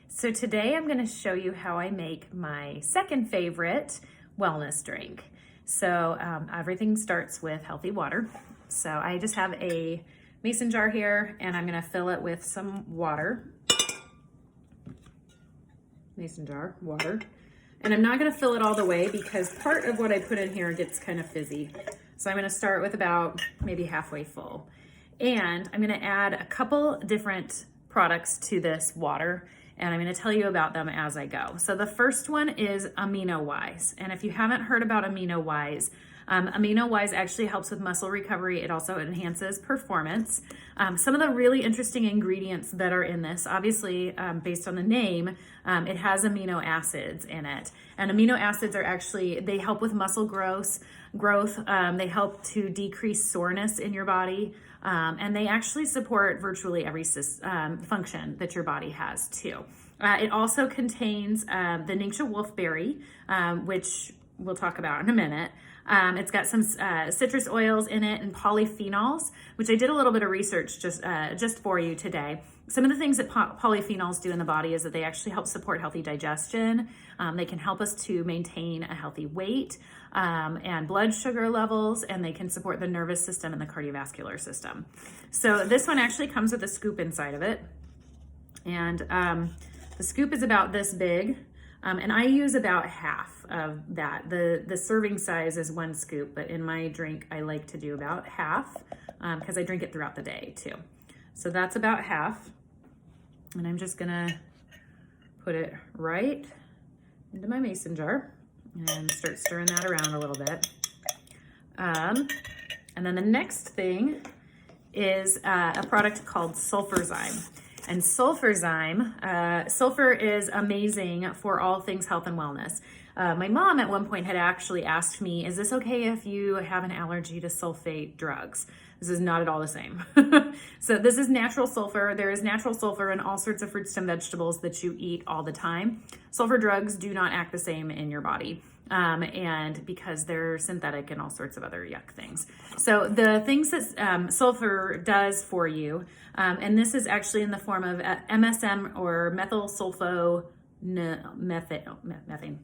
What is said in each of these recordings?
So today I'm going to show you how I make my second favorite wellness drink. So everything starts with healthy water. So I just have a mason jar here and I'm going to fill it with some water. Mason jar, water. And I'm not going to fill it all the way because part of what I put in here gets kind of fizzy. So I'm going to start with about maybe halfway full. And I'm going to add a couple different products to this water, and I'm going to tell you about them as I go. So the first one is Amino Wise. And if you haven't heard about Amino Wise actually helps with muscle recovery. It also enhances performance. Some of the really interesting ingredients that are in this, obviously based on the name, it has amino acids in it. And amino acids are actually, they help with muscle growth. They help to decrease soreness in your body. And they actually support virtually every function that your body has too. It also contains the Ningxia wolfberry, which we'll talk about in a minute. It's got some citrus oils in it and polyphenols, which I did a little bit of research just for you today. Some of the things that polyphenols do in the body is that they actually help support healthy digestion. They can help us to maintain a healthy weight and blood sugar levels, and they can support the nervous system and the cardiovascular system. So this one actually comes with a scoop inside of it. And the scoop is about this big. And I use about half of that. The serving size is 1 scoop, but in my drink, I like to do about half because I drink it throughout the day too. So that's about half. And I'm just gonna put it right into my mason jar and start stirring that around a little bit. And then the next thing is a product called sulfurzyme. And sulfurzyme, sulfur is amazing for all things health and wellness. My mom at one point had actually asked me, is this okay if you have an allergy to sulfate drugs? This is not at all the same. So this is natural sulfur. There is natural sulfur in all sorts of fruits and vegetables that you eat all the time. Sulfur drugs do not act the same in your body. And because they're synthetic and all sorts of other yuck things. So the things that sulfur does for you, and this is actually in the form of MSM or methyl sulfo methane,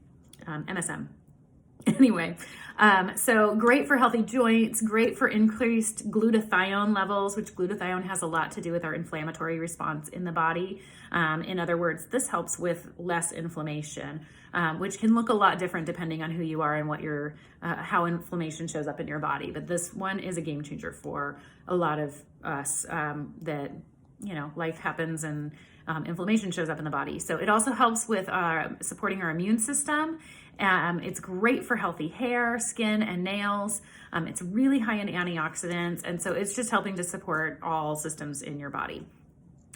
MSM. Anyway, so great for healthy joints, great for increased glutathione levels, which glutathione has a lot to do with our inflammatory response in the body. In other words, this helps with less inflammation, which can look a lot different depending on who you are and what how inflammation shows up in your body. But this one is a game changer for a lot of us that, life happens and inflammation shows up in the body. So it also helps with supporting our immune system. It's great for healthy hair, skin, and nails. It's really high in antioxidants. And so it's just helping to support all systems in your body.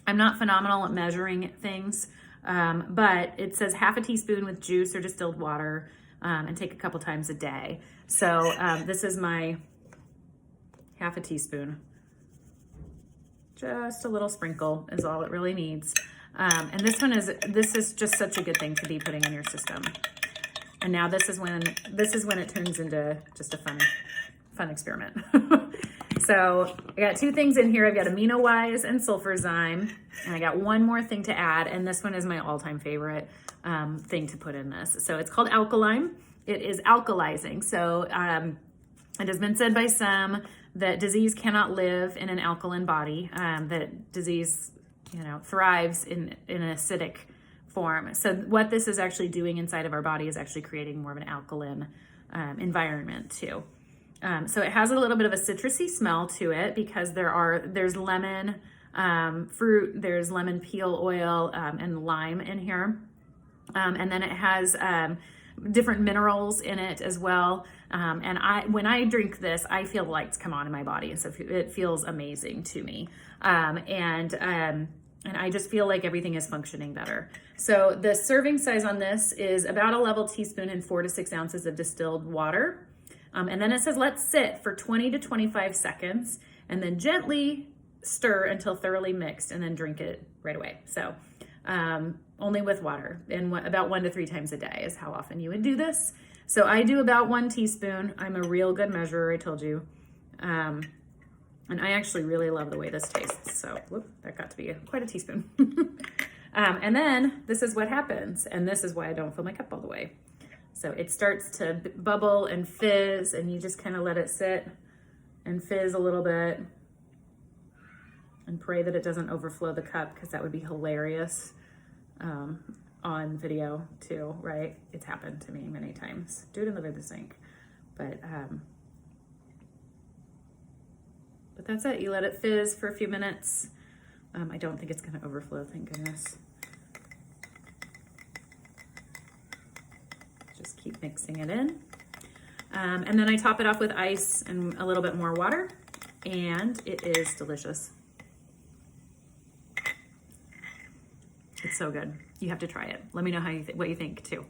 I'm not phenomenal at measuring things, but it says half a teaspoon with juice or distilled water and take a couple times a day. So this is my half a teaspoon. Just a little sprinkle is all it really needs. And this is just such a good thing to be putting in your system. And now this is when it turns into just a fun experiment. So I got 2 things in here. I've got Amino Wise and Sulfurzyme, and I got one more thing to add, and this one is my all-time favorite thing to put in this. So it's called alkaline. It is alkalizing. So it has been said by some that disease cannot live in an alkaline body, that disease, thrives in an acidic form. So what this is actually doing inside of our body is actually creating more of an alkaline environment too. So it has a little bit of a citrusy smell to it because there's lemon fruit, there's lemon peel oil, and lime in here. And then it has different minerals in it as well. And when I drink this, I feel lights come on in my body. And so it feels amazing to me. And I just feel like everything is functioning better. So the serving size on this is about a level teaspoon and 4 to 6 ounces of distilled water. And then it says, let's sit for 20 to 25 seconds and then gently stir until thoroughly mixed and then drink it right away. So only with water, and about 1 to 3 times a day is how often you would do this. So I do about 1 teaspoon. I'm a real good measurer, I told you. And I actually really love the way this tastes. So whoop, that got to be quite a teaspoon. And then this is what happens. And this is why I don't fill my cup all the way. So it starts to bubble and fizz, and you just kind of let it sit and fizz a little bit and pray that it doesn't overflow the cup, because that would be hilarious on video too, right? It's happened to me many times. Do it in the sink. But that's it. You let it fizz for a few minutes. I don't think it's going to overflow, thank goodness. Just keep mixing it in. And then I top it off with ice and a little bit more water, and it is delicious. It's so good. You have to try it. Let me know what you think too.